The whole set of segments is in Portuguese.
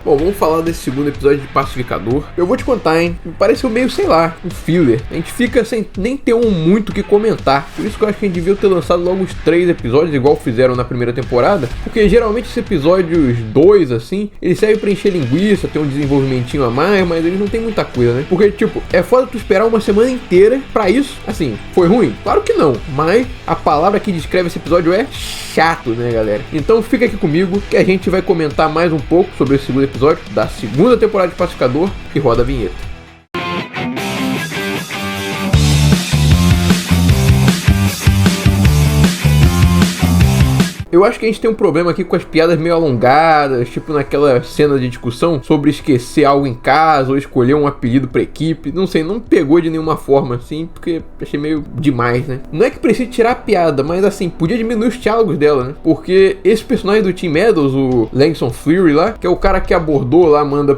Bom, vamos falar desse segundo episódio de Pacificador. Eu vou te contar, hein? Me pareceu meio, sei lá, um filler. A gente fica sem nem ter muito o que comentar. Por isso que eu acho que a gente devia ter lançado logo os 3 episódios, igual fizeram na primeira temporada. Porque geralmente esses episódios 2, assim, eles servem pra encher linguiça, ter um desenvolvimentinho a mais, mas eles não tem muita coisa, né? Porque, tipo, é foda tu esperar uma semana inteira pra isso. Assim, foi ruim? Claro que não. Mas a palavra que descreve esse episódio é chato, né, galera? Então fica aqui comigo que a gente vai comentar mais um pouco sobre esse segundo episódio da segunda temporada de Pacificador, que roda a vinheta. Eu acho que a gente tem um problema aqui com as piadas meio alongadas, tipo naquela cena de discussão sobre esquecer algo em casa ou escolher um apelido pra equipe. Não sei, não pegou de nenhuma forma assim, porque achei meio demais, né? Não é que precise tirar a piada, mas assim, podia diminuir os diálogos dela, né? Porque esse personagem do Tim Meadows, o Langston Fury lá, que é o cara que abordou lá, manda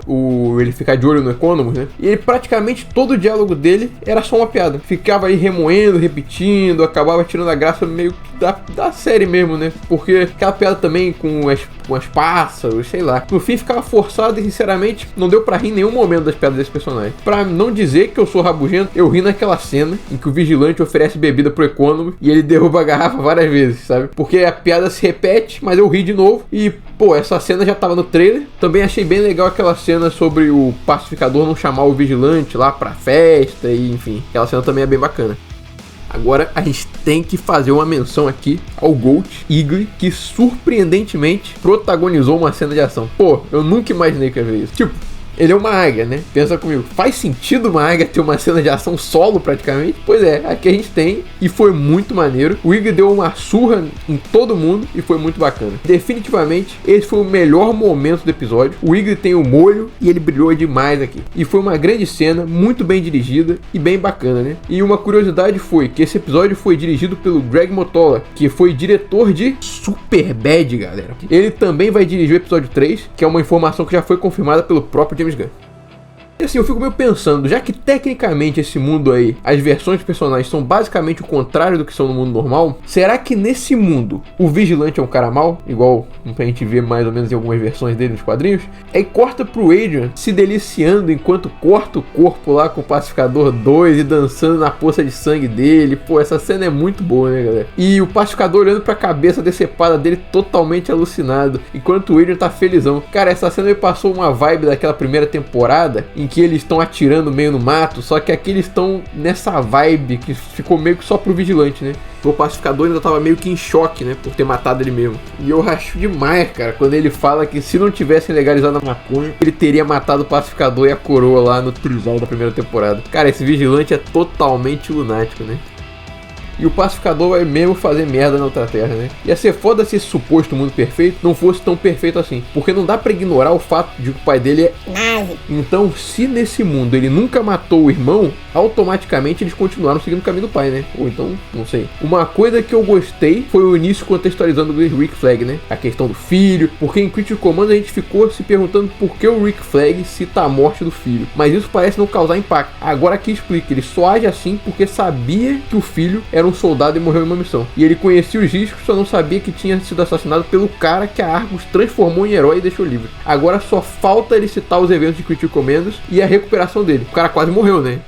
ele ficar de olho no Economus, né? E ele praticamente todo o diálogo dele era só uma piada. Ficava aí remoendo, repetindo, acabava tirando a graça meio da série mesmo, né? Porque aquela piada também com as pássaros, sei lá. No fim ficava forçado e sinceramente não deu pra rir em nenhum momento das piadas desse personagem. Pra não dizer que eu sou rabugento, eu ri naquela cena em que o vigilante oferece bebida pro Economus e ele derruba a garrafa várias vezes, sabe? Porque a piada se repete, mas eu ri de novo e, pô, essa cena já tava no trailer. Também achei bem legal aquela cena sobre o pacificador não chamar o vigilante lá pra festa e, enfim, aquela cena também é bem bacana. Agora a gente tem que fazer uma menção aqui ao Gold Eagle, que surpreendentemente protagonizou uma cena de ação. Pô, eu nunca imaginei que ia ver isso. Tipo, ele é uma águia, né? Pensa comigo, faz sentido uma águia ter uma cena de ação solo praticamente? Pois é, aqui a gente tem e foi muito maneiro. O Eagle deu uma surra em todo mundo e foi muito bacana. Definitivamente, esse foi o melhor momento do episódio. O Eagle tem o molho e ele brilhou demais aqui. E foi uma grande cena, muito bem dirigida e bem bacana, né? E uma curiosidade foi que esse episódio foi dirigido pelo Greg Mottola, que foi diretor de Superbad, galera. Ele também vai dirigir o episódio 3, que é uma informação que já foi confirmada pelo próprio James Gunn. E assim, eu fico meio pensando, já que tecnicamente esse mundo aí, as versões de personagens são basicamente o contrário do que são no mundo normal, será que nesse mundo o vigilante é um cara mau? Igual a gente vê mais ou menos em algumas versões dele nos quadrinhos. Aí corta pro Adrian se deliciando enquanto corta o corpo lá com o Pacificador 2 e dançando na poça de sangue dele. Pô, essa cena é muito boa, né, galera? E o Pacificador olhando pra cabeça decepada dele totalmente alucinado, enquanto o Adrian tá felizão. Cara, essa cena me passou uma vibe daquela primeira temporada, em que eles estão atirando meio no mato, só que aqui eles estão nessa vibe que ficou meio que só pro vigilante, né? O pacificador ainda tava meio que em choque, né, por ter matado ele mesmo. E eu acho demais, cara, quando ele fala que se não tivessem legalizado a maconha, ele teria matado o pacificador e a coroa lá no trisal da primeira temporada. Cara, esse vigilante é totalmente lunático, né? E o pacificador vai mesmo fazer merda na outra terra, né? Ia ser foda se esse suposto mundo perfeito não fosse tão perfeito assim. Porque não dá pra ignorar o fato de que o pai dele é nazi. Então, se nesse mundo ele nunca matou o irmão, automaticamente eles continuaram seguindo o caminho do pai, né? Ou então, não sei. Uma coisa que eu gostei foi o início contextualizando o Rick Flag, né? A questão do filho. Porque em Critical Command a gente ficou se perguntando por que o Rick Flag cita a morte do filho. Mas isso parece não causar impacto. Agora aqui explica. Ele só age assim porque sabia que o filho era um soldado e morreu em uma missão. E ele conhecia os riscos, só não sabia que tinha sido assassinado pelo cara que a Argus transformou em herói e deixou livre. Agora só falta ele citar os eventos de Critical Commandos e a recuperação dele. O cara quase morreu, né?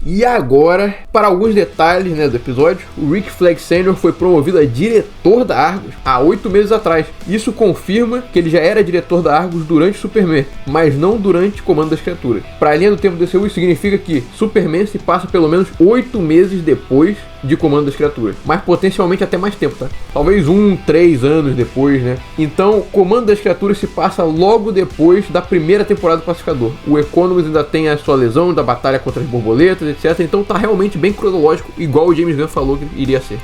E agora, para alguns detalhes, né, do episódio, o Rick Flag Sr. foi promovido a diretor da Argus há 8 meses atrás. Isso confirma que ele já era diretor da Argus durante Superman, mas não durante Comando das Criaturas. Para a linha do tempo do DCU, isso significa que Superman se passa pelo menos 8 meses depois de Comando das Criaturas, mas potencialmente até mais tempo, tá? Talvez 3 anos depois, né? Então, Comando das Criaturas se passa logo depois da primeira temporada do Pacificador. O Economus ainda tem a sua lesão da batalha contra as borboletas, etc. Então tá realmente bem cronológico, igual o James Gunn falou que iria ser.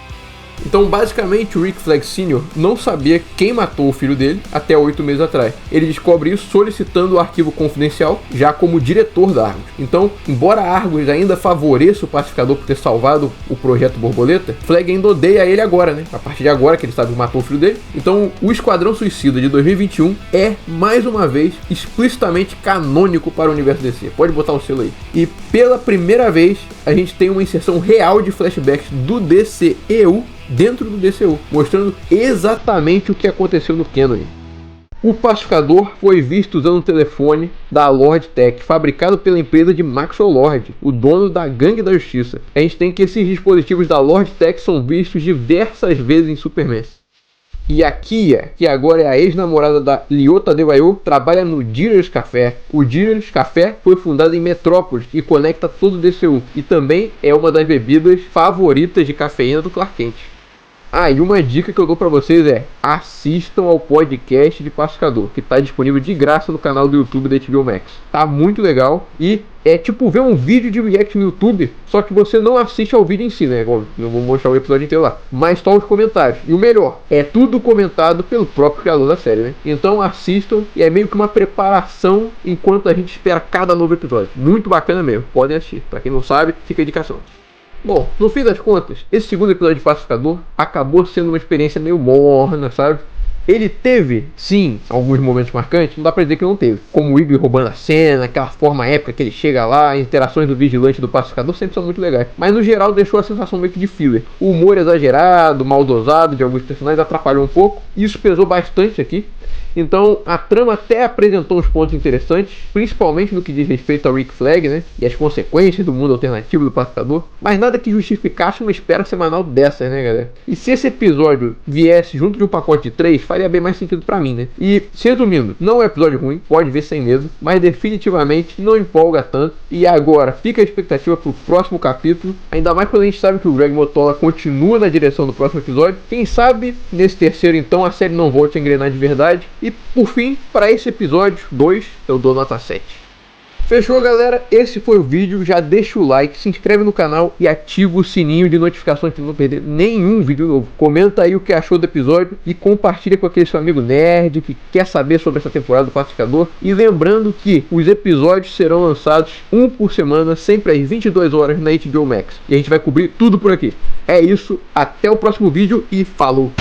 Então, basicamente, o Rick Flag Sr. não sabia quem matou o filho dele até 8 meses atrás. Ele descobre isso solicitando o arquivo confidencial, já como diretor da Argus. Então, embora a Argus ainda favoreça o pacificador por ter salvado o projeto Borboleta, Flag ainda odeia ele agora, né? A partir de agora que ele sabe que matou o filho dele. Então, o Esquadrão Suicida de 2021 é, mais uma vez, explicitamente canônico para o universo DC. Pode botar o selo aí. E, pela primeira vez, a gente tem uma inserção real de flashbacks do DCEU dentro do DCU, mostrando exatamente o que aconteceu no canon. O pacificador foi visto usando um telefone da Lordtech, fabricado pela empresa de Maxwell Lord, o dono da Gangue da Justiça. A gente tem que esses dispositivos da Lordtech são vistos diversas vezes em Superman. E a Kia, que agora é a ex-namorada da Lyota Adebayo, trabalha no Dealers Café. O Dealers Café foi fundado em Metrópolis e conecta todo o DCU. E também é uma das bebidas favoritas de cafeína do Clark Kent. E uma dica que eu dou pra vocês é: assistam ao podcast de Pacificador, que tá disponível de graça no canal do YouTube da HBO Max. Tá muito legal e é tipo ver um vídeo de react no YouTube, só que você não assiste ao vídeo em si, né? Eu vou mostrar o episódio inteiro lá, mas só os comentários. E o melhor, é tudo comentado pelo próprio criador da série, né? Então assistam e é meio que uma preparação enquanto a gente espera cada novo episódio. Muito bacana mesmo, podem assistir. Pra quem não sabe, fica a indicação. Bom, no fim das contas, esse segundo episódio de Pacificador acabou sendo uma experiência meio morna, sabe? Ele teve, sim, alguns momentos marcantes, não dá pra dizer que não teve. Como o Igor roubando a cena, aquela forma épica que ele chega lá, as interações do vigilante e do pacificador sempre são muito legais. Mas no geral deixou a sensação meio que de filler. O humor exagerado, mal dosado de alguns personagens atrapalhou um pouco. Isso pesou bastante aqui. Então a trama até apresentou uns pontos interessantes, principalmente no que diz respeito ao Rick Flag, né? E as consequências do mundo alternativo do pacificador. Mas nada que justificasse uma espera semanal dessas, né, galera? E se esse episódio viesse junto de um pacote de 3, faria bem mais sentido pra mim, né? E, se resumindo, não é um episódio ruim, pode ver sem medo, mas definitivamente não empolga tanto. E agora fica a expectativa pro próximo capítulo, ainda mais quando a gente sabe que o Greg Mottola continua na direção do próximo episódio. Quem sabe nesse terceiro então a série não volte a engrenar de verdade. E por fim, para esse episódio 2, eu dou nota 7. Fechou, galera? Esse foi o vídeo. Já deixa o like, se inscreve no canal e ativa o sininho de notificações para não perder nenhum vídeo novo. Comenta aí o que achou do episódio e compartilha com aquele seu amigo nerd que quer saber sobre essa temporada do Pacificador. E lembrando que os episódios serão lançados um por semana, sempre às 22 horas na HBO Max. E a gente vai cobrir tudo por aqui. É isso, até o próximo vídeo e falou!